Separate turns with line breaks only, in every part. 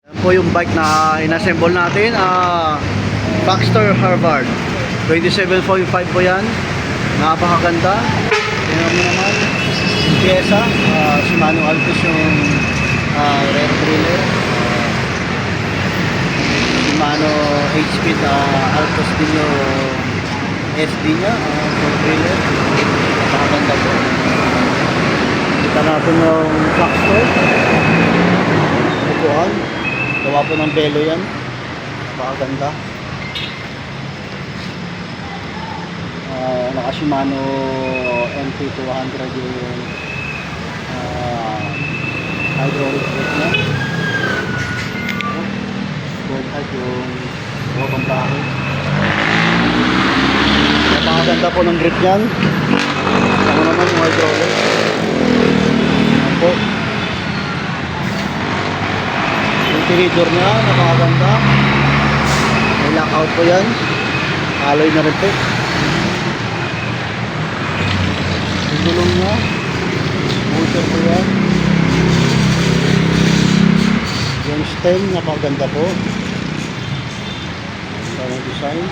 Yan po yung bike na inassemble natin. Baxter Harvard 27.5 po yan. Napakaganda. Tingnan mo naman yung pyesa. Shimano Altus yung rear driller. Shimano H-Speed Altus din yung SD nya, full driller. Napakaganda po. Kita natin yung Baxter upuan. Gawa po ng belo yan. Napakaganda. Naka Shimano MT200 yung hydraulic brake nya. Gold height yung bawang bakit. Napakaganda po ng grip yan. Ano naman yung hydraulic. Ayan po. Yung tiridor nya, napakaganda. May lockout po yan. Alloy na rin po. Yung gulong nya, motor po yan. Yung stem, napakaganda po. Ganda ng design.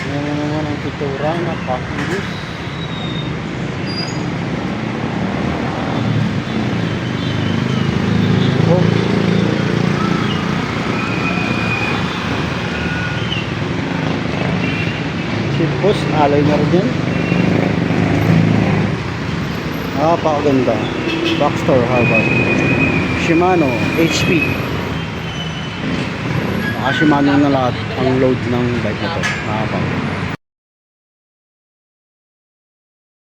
Yan naman ang pintura, napakakinis. Oh. Seat post, alloy na rin yan. Napakaganda. Baxter Harvard. Shimano HP. Shimano na lahat ang load ng bike na to. Napakaganda.